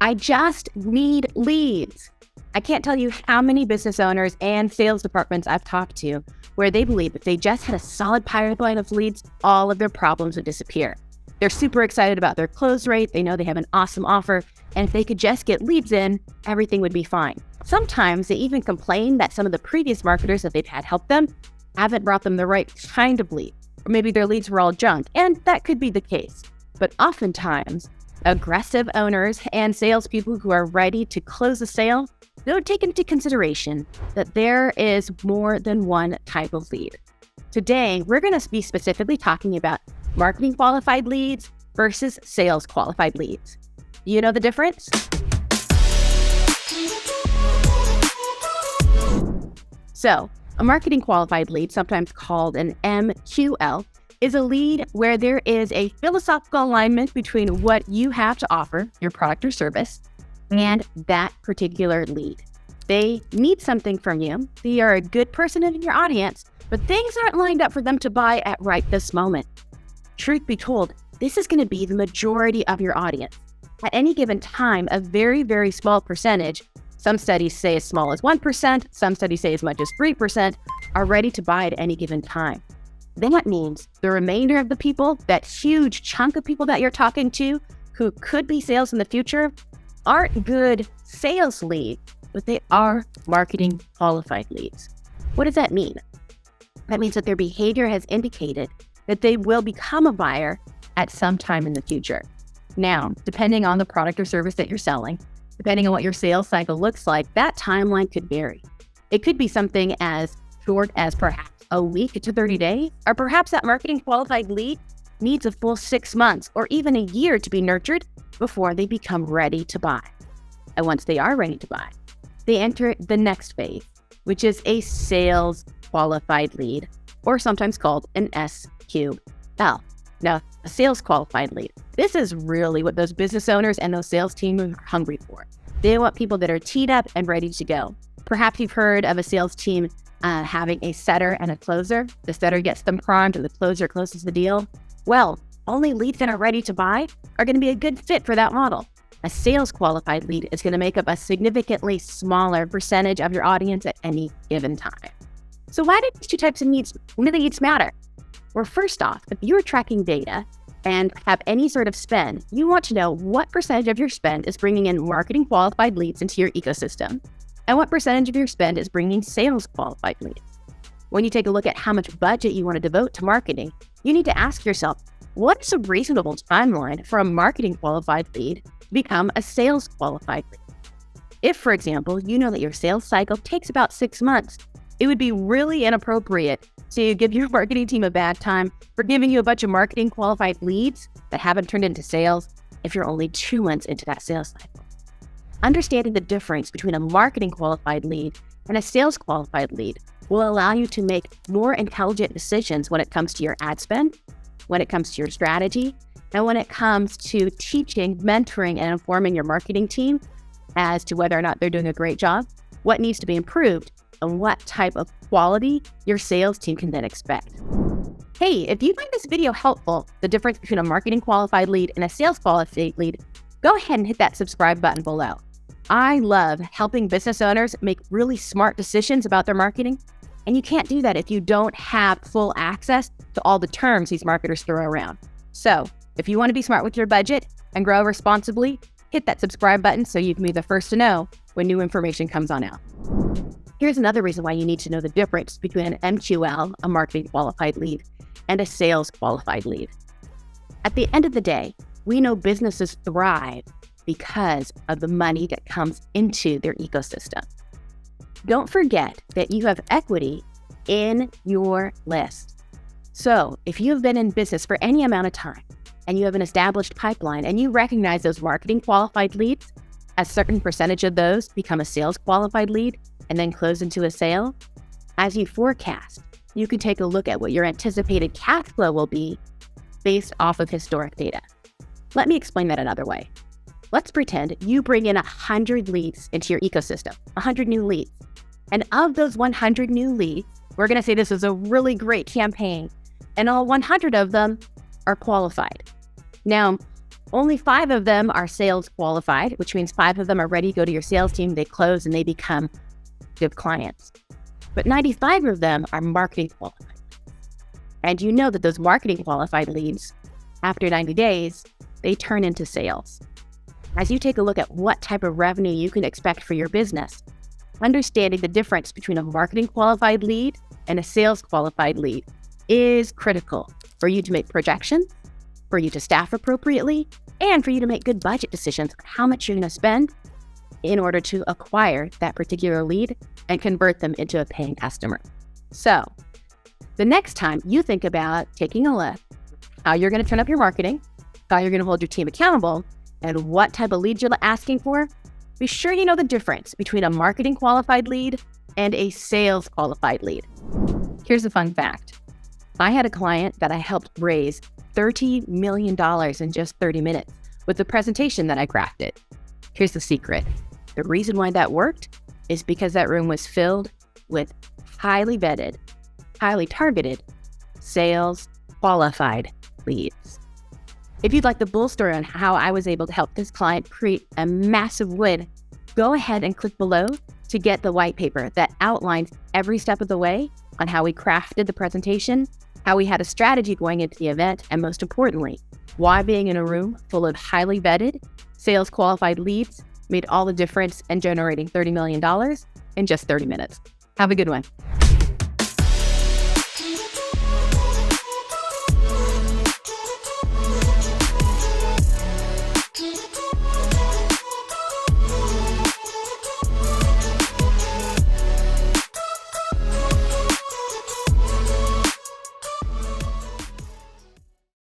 I just need leads. I can't tell you how many business owners and sales departments I've talked to where they believe if they just had a solid pipeline of leads, all of their problems would disappear. They're super excited about their close rate. They know they have an awesome offer. And if they could just get leads in, everything would be fine. Sometimes they even complain that some of the previous marketers that they've had help them haven't brought them the right kind of lead. Or maybe their leads were all junk. And that could be the case. But oftentimes, aggressive owners and salespeople who are ready to close a sale don't take into consideration that there is more than one type of lead. Today, we're going to be specifically talking about marketing qualified leads versus sales qualified leads. You know the difference? So, a marketing qualified lead, sometimes called an MQL, is a lead where there is a philosophical alignment between what you have to offer, your product or service, and that particular lead. They need something from you. They are a good person in your audience, but things aren't lined up for them to buy at right this moment. Truth be told, this is going to be the majority of your audience. At any given time, a very, very small percentage, some studies say as small as 1%, some studies say as much as 3%, are ready to buy at any given time. That means the remainder of the people, that huge chunk of people that you're talking to who could be sales in the future, aren't good sales leads, but they are marketing qualified leads. What does that mean? That means that their behavior has indicated that they will become a buyer at some time in the future. Now, depending on the product or service that you're selling, depending on what your sales cycle looks like, that timeline could vary. It could be something as short as perhaps a week to 30 days, or perhaps that marketing qualified lead needs a full 6 months or even a year to be nurtured before they become ready to buy. And once they are ready to buy, they enter the next phase, which is a sales qualified lead, or sometimes called an SQL. Now, a sales qualified lead. This is really what those business owners and those sales teams are hungry for. They want people that are teed up and ready to go. Perhaps you've heard of a sales team having a setter and a closer. The setter gets them primed and the closer closes the deal. Well, only leads that are ready to buy are going to be a good fit for that model. A sales qualified lead is going to make up a significantly smaller percentage of your audience at any given time. So why do these two types of leads matter? Well, first off, if you're tracking data and have any sort of spend, you want to know what percentage of your spend is bringing in marketing qualified leads into your ecosystem, and what percentage of your spend is bringing sales qualified leads. When you take a look at how much budget you want to devote to marketing, you need to ask yourself, what is a reasonable timeline for a marketing qualified lead to become a sales qualified lead? If, for example, you know that your sales cycle takes about 6 months, it would be really inappropriate to give your marketing team a bad time for giving you a bunch of marketing qualified leads that haven't turned into sales if you're only 2 months into that sales cycle. Understanding the difference between a marketing qualified lead and a sales qualified lead will allow you to make more intelligent decisions when it comes to your ad spend, when it comes to your strategy, and when it comes to teaching, mentoring, and informing your marketing team as to whether or not they're doing a great job, what needs to be improved, and what type of quality your sales team can then expect. Hey, if you find this video helpful, the difference between a marketing qualified lead and a sales qualified lead, go ahead and hit that subscribe button below. I love helping business owners make really smart decisions about their marketing, and you can't do that if you don't have full access to all the terms these marketers throw around. So, if you want to be smart with your budget and grow responsibly, hit that subscribe button so you can be the first to know when new information comes on out. Here's another reason why you need to know the difference between an MQL, a marketing qualified lead, and a sales qualified lead. At the end of the day, we know businesses thrive because of the money that comes into their ecosystem. Don't forget that you have equity in your list. So if you've been in business for any amount of time and you have an established pipeline and you recognize those marketing qualified leads, a certain percentage of those become a sales qualified lead and then close into a sale, as you forecast, you can take a look at what your anticipated cash flow will be based off of historic data. Let me explain that another way. Let's pretend you bring in 100 leads into your ecosystem, 100 new leads. And of those 100 new leads, we're going to say this is a really great campaign, and all 100 of them are qualified. Now, Only 5 of them are sales qualified, which means 5 of them are ready to go to your sales team, they close, and they become good clients. But 95 of them are marketing qualified. And you know that those marketing qualified leads, after 90 days, they turn into sales. As you take a look at what type of revenue you can expect for your business, understanding the difference between a marketing qualified lead and a sales qualified lead is critical for you to make projections, for you to staff appropriately, and for you to make good budget decisions on how much you're going to spend in order to acquire that particular lead and convert them into a paying customer. So the next time you think about taking a look how you're going to turn up your marketing, how you're going to hold your team accountable, and what type of leads you're asking for, be sure you know the difference between a marketing qualified lead and a sales qualified lead. Here's a fun fact. I had a client that I helped raise $30 million in just 30 minutes with the presentation that I crafted. Here's the secret. The reason why that worked is because that room was filled with highly vetted, highly targeted, sales qualified leads. If you'd like the full story on how I was able to help this client create a massive win, go ahead and click below to get the white paper that outlines every step of the way on how we crafted the presentation, how we had a strategy going into the event, and most importantly, why being in a room full of highly vetted, sales qualified leads made all the difference in generating $30 million in just 30 minutes. Have a good one.